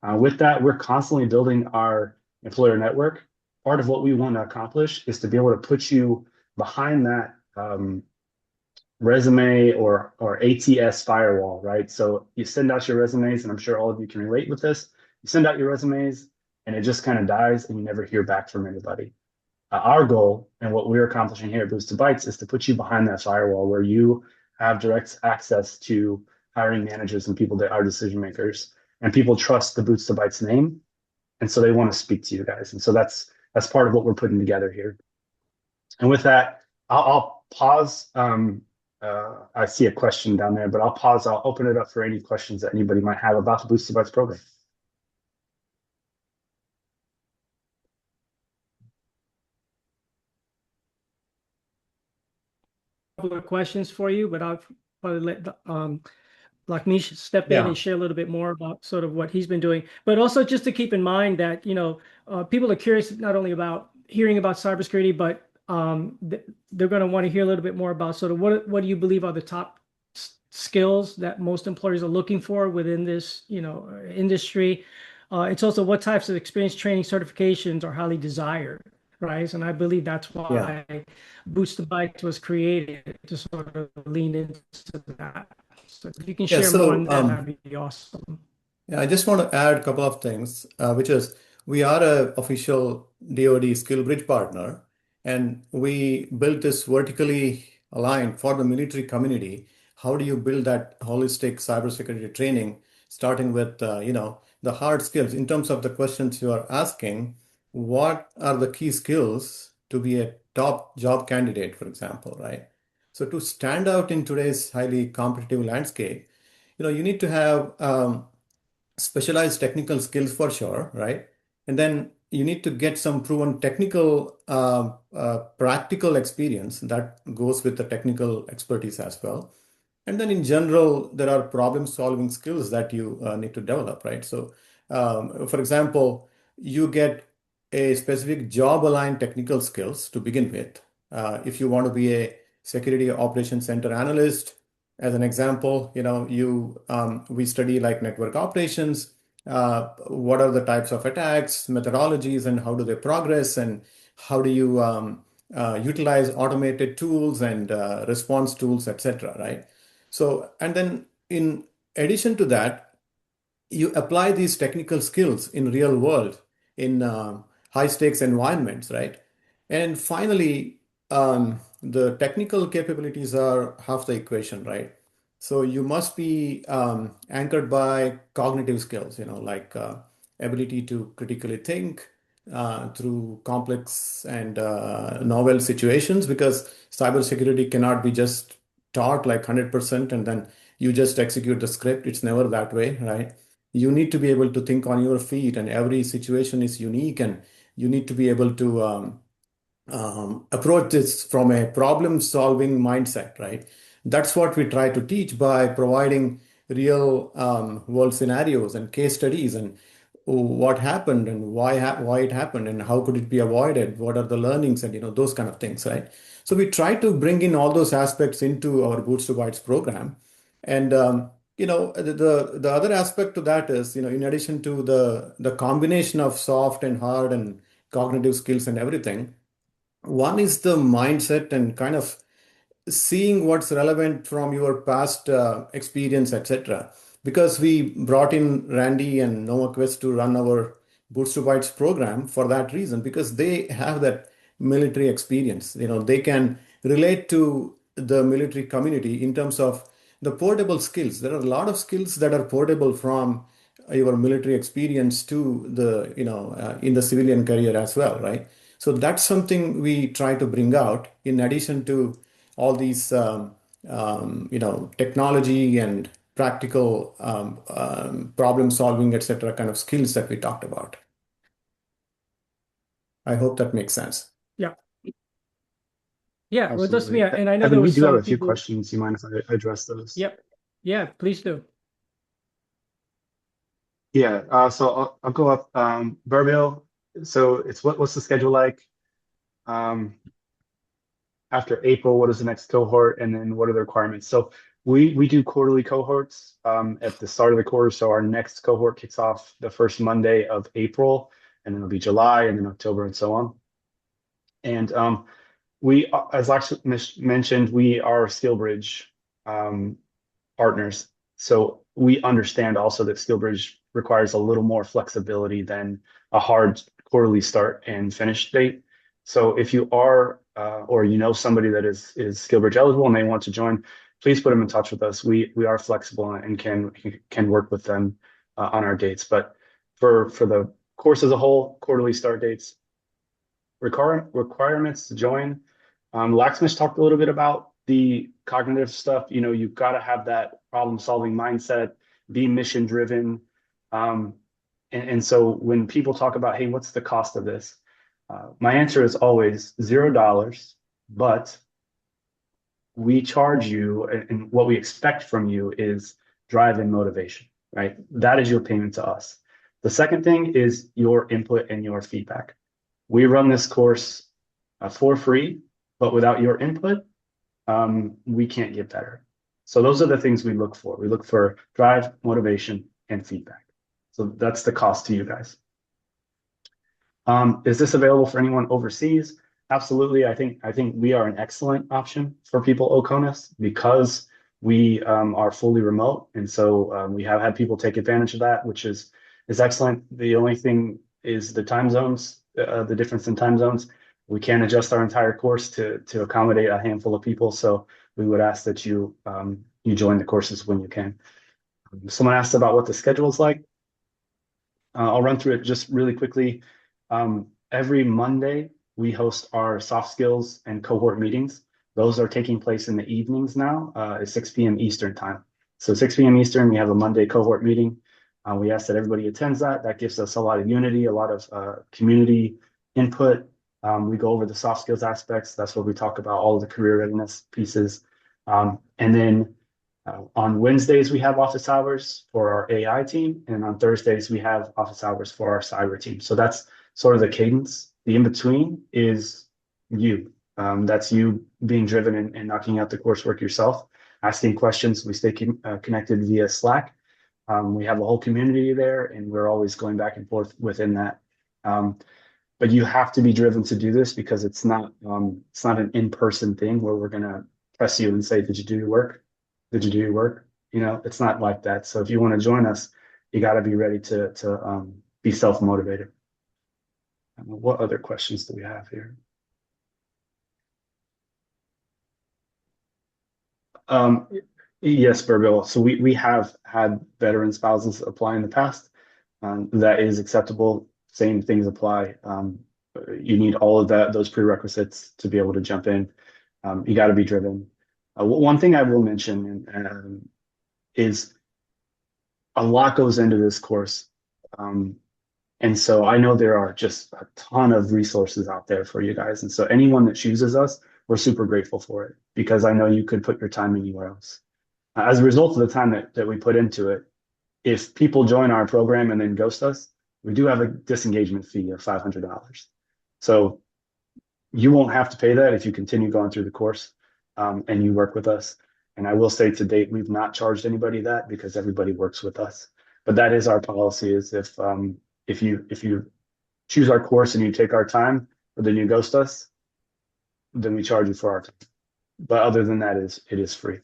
With that, we're constantly building our employer network. Part of what we want to accomplish is to be able to put you behind that resume or ATS firewall, right? So you send out your resumes, and I'm sure all of you can relate with this. You send out your resumes, and it just kind of dies, and you never hear back from anybody. Our goal and what we're accomplishing here at Boosted Bytes is to put you behind that firewall where you have direct access to hiring managers and people that are decision makers, and people trust the Boosted Bytes name, and so they want to speak to you guys. And so that's part of what we're putting together here. And with that, I'll pause. I see a question down there, but I'll pause. I'll open it up for any questions that anybody might have about the Boosted Bytes program. Couple of questions for you, but I'll probably let Lakmish step in and share a little bit more about sort of what he's been doing. But also just to keep in mind that, people are curious not only about hearing about cybersecurity, but they're going to want to hear a little bit more about sort of what do you believe are the top skills that most employers are looking for within this, industry. It's also what types of experience, training, certifications are highly desired, right? And I believe that's why Boosted Bytes was created, to sort of lean into that. So if you can share more on that, that'd be awesome. Yeah, I just want to add a couple of things, which is we are an official DoD skill bridge partner, and we built this vertically aligned for the military community. How do you build that holistic cybersecurity training, starting with the hard skills in terms of the questions you are asking? What are the key skills to be a top job candidate, for example, right? So to stand out in today's highly competitive landscape, you need to have specialized technical skills for sure, right? And then you need to get some proven technical, practical experience that goes with the technical expertise as well. And then in general, there are problem-solving skills that you need to develop, right? So, for example, you get a specific job-aligned technical skills to begin with. If you want to be a security operations center analyst, as an example, we study like network operations, what are the types of attacks, methodologies, and how do they progress, and how do you utilize automated tools and response tools, etc., right? So, and then in addition to that, you apply these technical skills in real world in high stakes environments, right? And finally, the technical capabilities are half the equation, right? So you must be anchored by cognitive skills, like ability to critically think through complex and novel situations, because cybersecurity cannot be just taught like 100% and then you just execute the script. It's never that way, right? You need to be able to think on your feet, and every situation is unique, and you need to be able to approach this from a problem-solving mindset, right? That's what we try to teach by providing real world scenarios and case studies, and what happened and why it happened and how could it be avoided, what are the learnings, and those kind of things, right? So we try to bring in all those aspects into our Boosted Bytes program, and the other aspect to that is, in addition to the combination of soft and hard and cognitive skills and everything, one is the mindset and kind of seeing what's relevant from your past experience, etc. Because we brought in Randy and NovaQuest to run our Boots to Bytes program for that reason, because they have that military experience. They can relate to the military community in terms of the portable skills. There are a lot of skills that are portable from your military experience to in the civilian career as well, right? So that's something we try to bring out in addition to all these technology and practical problem solving, etc. kind of skills that we talked about. I hope that makes sense. Yeah. Yeah, well, that's Absolutely. me. And I know Evan, there we was do have some a few people. questions. You mind if I address those? Yep. Yeah, please do. Yeah, so I'll go up. Burville, so it's what's the schedule like? After April, what is the next cohort? And then what are the requirements? So we do quarterly cohorts at the start of the quarter. So our next cohort kicks off the first Monday of April, and then it'll be July, and then October, and so on. And we, as Lex mentioned, we are SkillBridge partners. So we understand also that SkillBridge requires a little more flexibility than a hard quarterly start and finish date. So if you are or somebody that is SkillBridge eligible and they want to join, please put them in touch with us. We are flexible and can work with them on our dates. But for the course as a whole, quarterly start dates, requirements to join. Laxmish talked a little bit about the cognitive stuff. You've got to have that problem-solving mindset, be mission-driven. And so when people talk about, hey, what's the cost of this? My answer is always $0, but we charge you, and what we expect from you is drive and motivation, right? That is your payment to us. The second thing is your input and your feedback. We run this course for free, but without your input, we can't get better. So those are the things we look for. We look for drive, motivation, and feedback. So that's the cost to you guys. Is this available for anyone overseas? Absolutely. I think we are an excellent option for people OCONUS because we are fully remote, and so we have had people take advantage of that, which is excellent. The only thing is the time zones, the difference in time zones. We can't adjust our entire course to accommodate a handful of people, so we would ask that you join the courses when you can. Someone asked about what the schedule is like. I'll run through it just really quickly. Every Monday, we host our soft skills and cohort meetings. Those are taking place in the evenings now at 6 p.m. Eastern time. So 6 p.m. Eastern, we have a Monday cohort meeting. We ask that everybody attends that. That gives us a lot of unity, a lot of community input. We go over the soft skills aspects. That's where we talk about all of the career readiness pieces. And then on Wednesdays, we have office hours for our AI team. And on Thursdays, we have office hours for our cyber team. So that's sort of the cadence. The in-between is you. That's you being driven and knocking out the coursework yourself, asking questions. We stay connected via Slack. We have a whole community there, and we're always going back and forth within that. But you have to be driven to do this because it's not an in-person thing where we're gonna press you and say, "Did you do your work? Did you do your work?" It's not like that. So if you want to join us, you got to be ready to be self-motivated. What other questions do we have here? Yes, Burbill. So we have had veteran spouses apply in the past. That is acceptable. Same things apply. You need all of those prerequisites to be able to jump in. You got to be driven. One thing I will mention is a lot goes into this course. And so I know there are just a ton of resources out there for you guys. And so anyone that chooses us, we're super grateful for it because I know you could put your time anywhere else. As a result of the time that we put into it, if people join our program and then ghost us, we do have a disengagement fee of $500. So you won't have to pay that if you continue going through the course and you work with us. And I will say to date, we've not charged anybody that because everybody works with us. But that is our policy: is if you choose our course and you take our time, but then you ghost us, then we charge you for our time. But other than that, it is free.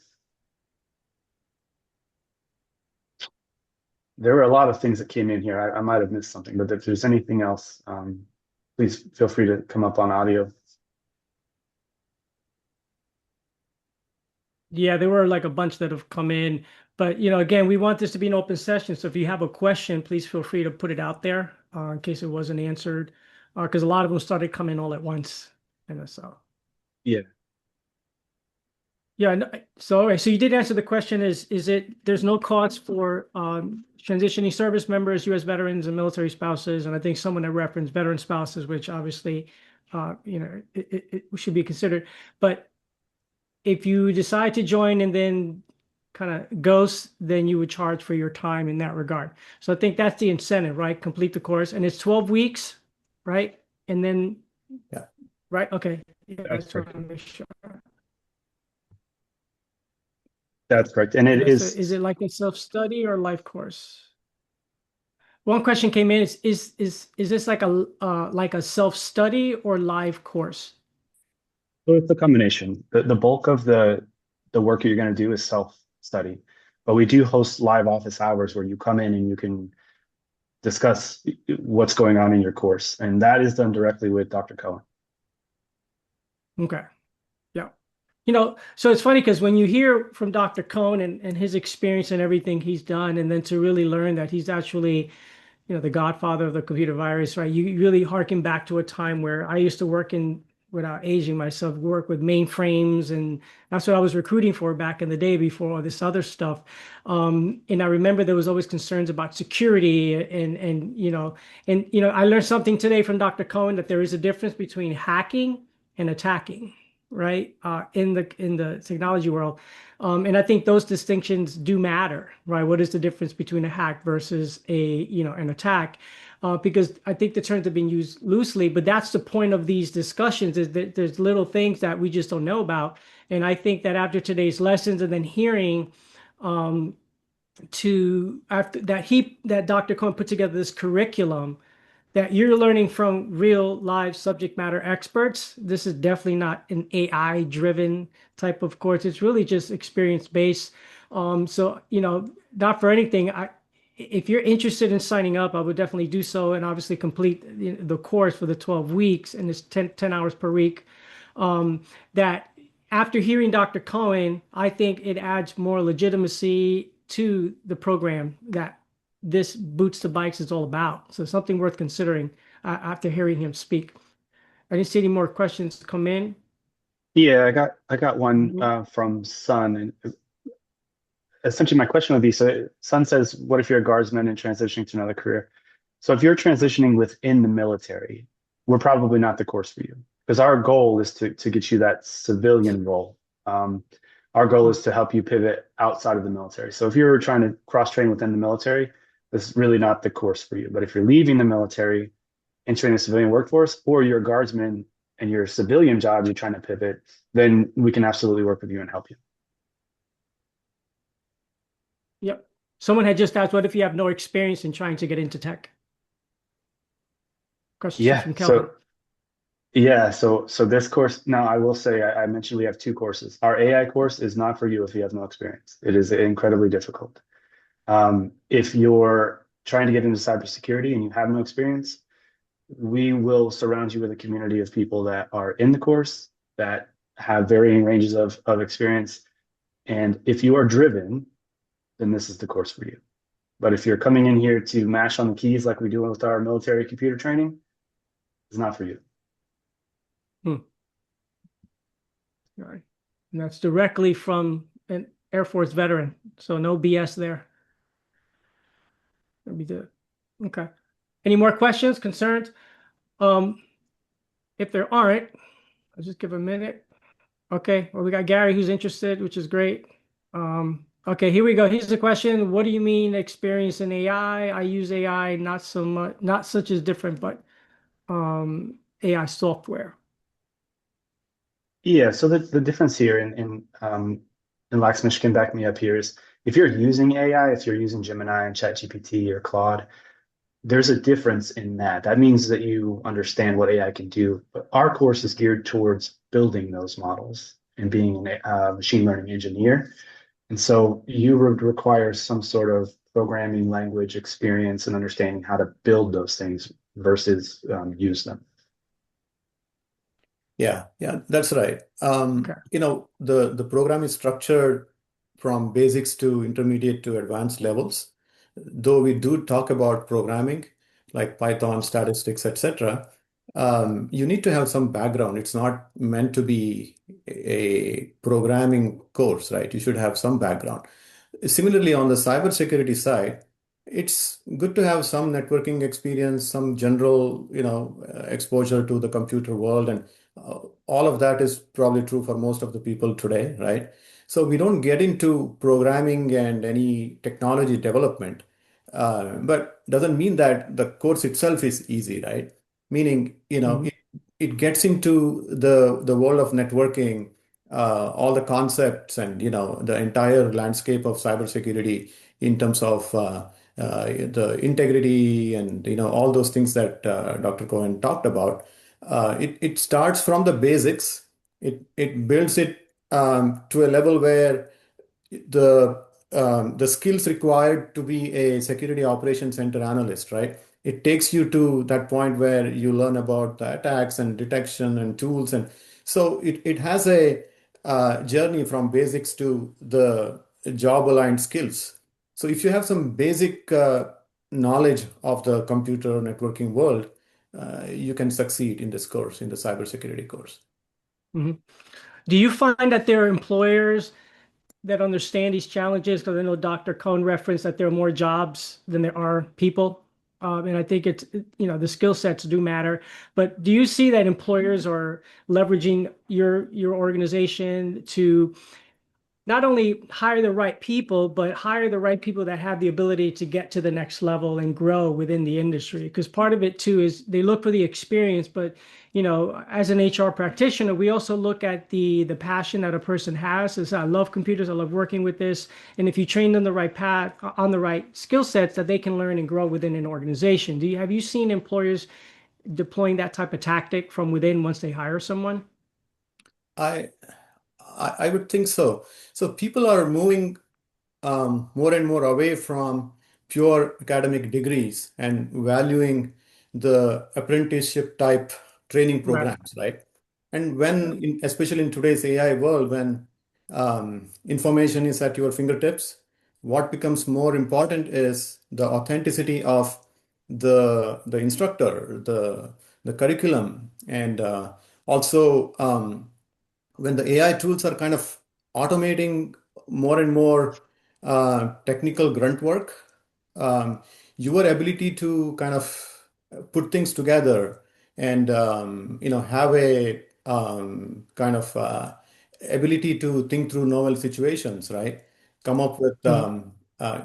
There were a lot of things that came in here. I might have missed something, but if there's anything else, please feel free to come up on audio. Yeah, there were like a bunch that have come in, but again, we want this to be an open session. So if you have a question, please feel free to put it out there in case it wasn't answered, because a lot of them started coming all at once, and so. Yeah. Yeah. So, all right. So you did answer the question. There's no cost for transitioning service members, U.S. veterans, and military spouses, and I think someone had referenced veteran spouses, which obviously, it should be considered, but if you decide to join and then kind of ghost, then you would charge for your time in that regard. So I think that's the incentive, right? Complete the course, and it's 12 weeks, right? And then, Yeah. Right? Okay. Yeah, I That's just want to correct. make sure. That's correct. And it So is it like a self-study or life course? One question came in, is this like a self-study or live course? so it's a combination. The bulk of the work that you're going to do is self-study, but we do host live office hours where you come in and you can discuss what's going on in your course, and that is done directly with Dr. Cohen. Okay. Yeah. So it's funny because when you hear from Dr. Cohn and his experience and everything he's done, and then to really learn that he's actually, the godfather of the computer virus, right? You really harken back to a time where I used to work without aging myself, work with mainframes, and that's what I was recruiting for back in the day before all this other stuff. And I remember there was always concerns about security and I learned something today from Dr. Cohen that there is a difference between hacking and attacking, right? In the technology world. And I think those distinctions do matter, right? What is the difference between a hack versus an attack? Because I think the terms have been used loosely, but that's the point of these discussions, is that there's little things that we just don't know about. And I think that after today's lessons and then hearing that Dr. Cohen put together this curriculum that you're learning from real live subject matter experts. This is definitely not an AI driven type of course. It's really just experience based. So, not for anything. If you're interested in signing up, I would definitely do so, and obviously complete the course for the 12 weeks, and it's 10 hours per week. That after hearing Dr. Cohen, I think it adds more legitimacy to the program that this Boots to Bikes is all about. So something worth considering after hearing him speak. I didn't see any more questions come in. Yeah, I got one from Sun, and essentially my question would be: so Sun says, "What if you're a guardsman and transitioning to another career?" So if you're transitioning within the military, we're probably not the course for you, because our goal is to get you that civilian role. Our goal is to help you pivot outside of the military. So if you're trying to cross train within the military, this is really not the course for you. But if you're leaving the military, entering the civilian workforce, or you're a guardsman and your civilian job, you're trying to pivot, then we can absolutely work with you and help you. Yep. Someone had just asked, what if you have no experience in trying to get into tech? Question from Kelvin. So this course, now I will say, I mentioned we have two courses. Our AI course is not for you if you have no experience. It is incredibly difficult. If you're trying to get into cybersecurity and you have no experience, we will surround you with a community of people that are in the course, that have varying ranges of experience. And if you are driven, then this is the course for you. But if you're coming in here to mash on the keys like we do with our military computer training, it's not for you. All right. And that's directly from an Air Force veteran. So no BS there. Let me do it. Okay. Any more questions, concerns? If there aren't, I'll just give a minute. Okay. Well, we got Gary who's interested, which is great. Okay, here we go. Here's the question. What do you mean experience in AI? I use AI, not so much, not such as different, but AI software. Yeah, so the difference here in and Laxmish can back me up here, is if you're using AI, if you're using Gemini and ChatGPT or Claude, there's a difference in that. That means that you understand what AI can do. But our course is geared towards building those models and being a machine learning engineer. And so you would require some sort of programming language experience and understanding how to build those things versus use them. Yeah, that's right. Okay. The program is structured from basics to intermediate to advanced levels. Though we do talk about programming like Python, statistics, etc., you need to have some background. It's not meant to be a programming course, right? You should have some background. Similarly, on the cybersecurity side, it's good to have some networking experience, some general, exposure to the computer world, and all of that is probably true for most of the people today, right? So we don't get into programming and any technology development, but doesn't mean that the course itself is easy, right? Meaning, it gets into the world of networking, all the concepts and the entire landscape of cybersecurity in terms of the integrity and all those things that Dr. Cohen talked about. It starts from the basics. It builds it to a level where the skills required to be a security operations center analyst, right? It takes you to that point where you learn about the attacks and detection and tools, and so it has a journey from basics to the job aligned skills. So if you have some basic knowledge of the computer networking world, you can succeed in this course, in the cybersecurity course. Mhm. Do you find that there are employers that understand these challenges? Because I know Dr. Cohn referenced that there are more jobs than there are people. And I think the skill sets do matter. But do you see that employers are leveraging your organization to not only hire the right people, but hire the right people that have the ability to get to the next level and grow within the industry? Because part of it too is they look for the experience, but as an HR practitioner, we also look at the passion that a person has. Is I love computers, I love working with this, and if you train them the right path, on the right skill sets, that they can learn and grow within an organization. Have you seen employers deploying that type of tactic from within once they hire someone? I I would think so. So people are moving more and more away from pure academic degrees and valuing the apprenticeship type training Right. programs, right? And especially in today's AI world, when information is at your fingertips, what becomes more important is the authenticity of the instructor, the curriculum, and also when the AI tools are kind of automating more and more technical grunt work, your ability to kind of put things together and have a kind of ability to think through novel situations, right? Come up with Mhm.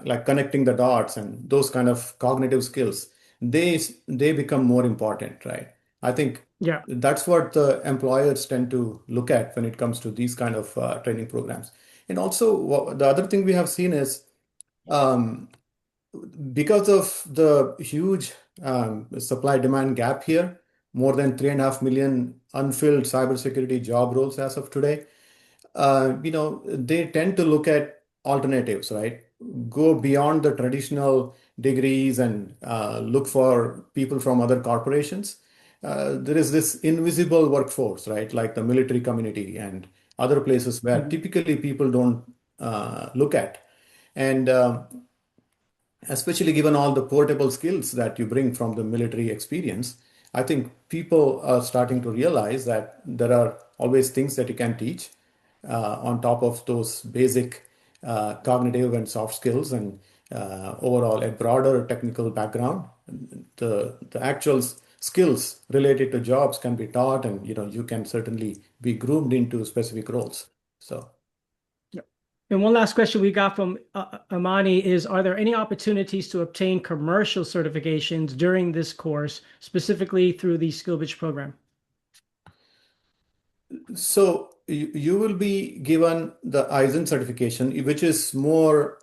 like connecting the dots and those kind of cognitive skills. They become more important, right? I think Yeah. that's what the employers tend to look at when it comes to these kind of training programs. And also, the other thing we have seen is um, because of the huge supply-demand gap here, more than 3.5 million unfilled cybersecurity job roles as of today, they tend to look at alternatives, right? Go beyond the traditional degrees and look for people from other corporations. There is this invisible workforce, right? Like the military community and other places where Mhm. typically people don't look at. And especially given all the portable skills that you bring from the military experience, I think people are starting to realize that there are always things that you can teach on top of those basic cognitive and soft skills and overall a broader technical background. The actual skills related to jobs can be taught, and you can certainly be groomed into specific roles. So. Yeah. And one last question we got from Amani is, are there any opportunities to obtain commercial certifications during this course, specifically through the SkillBridge program? So you will be given the Eisen certification, which is more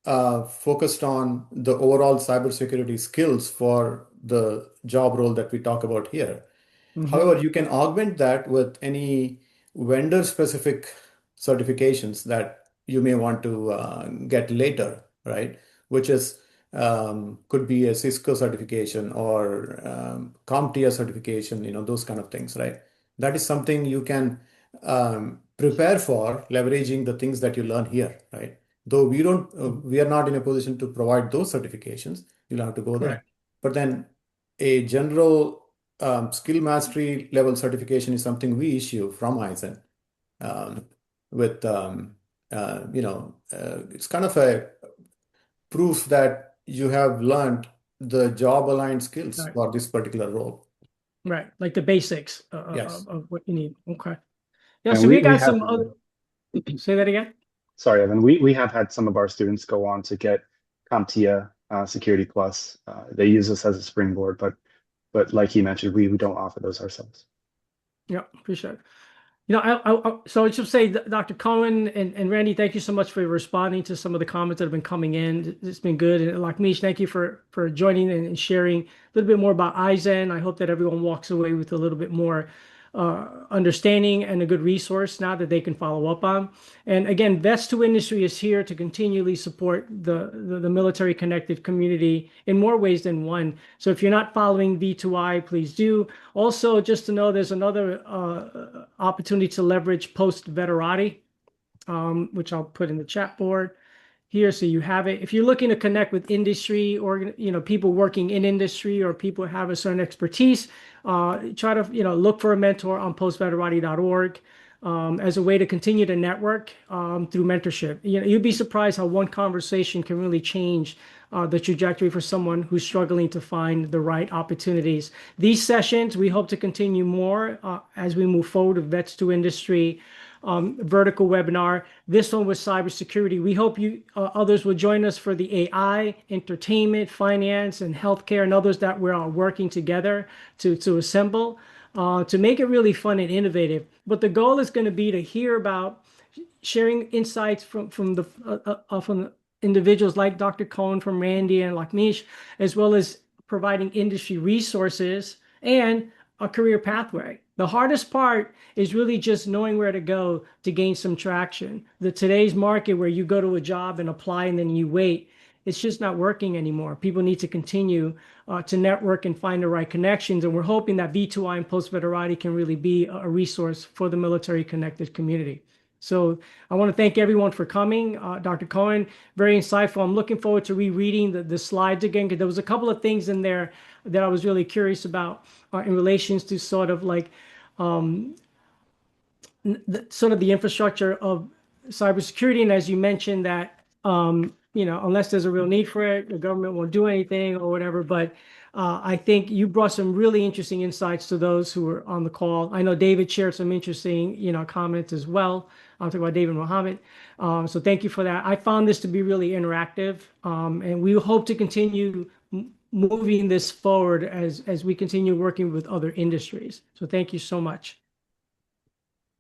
focused on the overall cybersecurity skills for the job role that we talk about here. However, you can augment that with any vendor-specific certifications that you may want to get later, right? Which is could be a Cisco certification or CompTIA certification, those kind of things, right? That is something you can prepare for leveraging the things that you learn here, right? Though we are not in a position to provide those certifications, you'll have to go there. Correct. But then a general skill mastery level certification is something we issue from Eisen with, it's kind of a proof that you have learned the job aligned skills Right. for this particular role. Right. Like the basics Yes. of what you need. Okay. Yeah. And So we we got have, some other, say that again. sorry, Evan, we have had some of our students go on to get CompTIA Security Plus. They use us as a springboard, but like you mentioned, we don't offer those ourselves. Yeah, appreciate it. So I should say, Dr. Cohen and Randy, thank you so much for responding to some of the comments that have been coming in. It's been good. And Lakmish, thank you for joining and sharing a little bit more about Eisen. I hope that everyone walks away with a little bit more understanding and a good resource now that they can follow up on. And again, VETS2INDUSTRY is here to continually support the military connected community in more ways than one. So if you're not following V2I, please do. Also, just to know, there's another opportunity to leverage post-veterati, which I'll put in the chat board here so you have it. If you're looking to connect with industry or people working in industry or people who have a certain expertise, try to look for a mentor on postveterati.org as a way to continue to network through mentorship. You'd be surprised how one conversation can really change the trajectory for someone who's struggling to find the right opportunities. These sessions, we hope to continue more as we move forward with VETS2INDUSTRY vertical webinar. This one was cybersecurity. We hope you others will join us for the AI, entertainment, finance, and healthcare, and others that we're all working together to assemble to make it really fun and innovative. But the goal is going to be to hear about sharing insights from the individuals like Dr. Cohen, from Randy, and Lakmish, as well as providing industry resources and a career pathway. The hardest part is really just knowing where to go to gain some traction. Today's market where you go to a job and apply and then you wait, it's just not working anymore. People need to continue to network and find the right connections. And we're hoping that V2I and Post Veterati can really be a resource for the military connected community. So I want to thank everyone for coming. Dr. Cohen, very insightful. I'm looking forward to rereading the slides again, because there was a couple of things in there that I was really curious about in relations to sort of like the infrastructure of cybersecurity. And as you mentioned that, unless there's a real need for it, the government won't do anything or whatever. But I think you brought some really interesting insights to those who were on the call. I know David shared some interesting, comments as well. I'm talking about David Mohammed. So thank you for that. I found this to be really interactive, and we hope to continue moving this forward as we continue working with other industries. So thank you so much.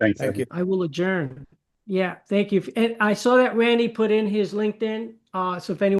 Thanks. Thank you. I will adjourn. Yeah, thank you. And I saw that Randy put in his LinkedIn. So if anyone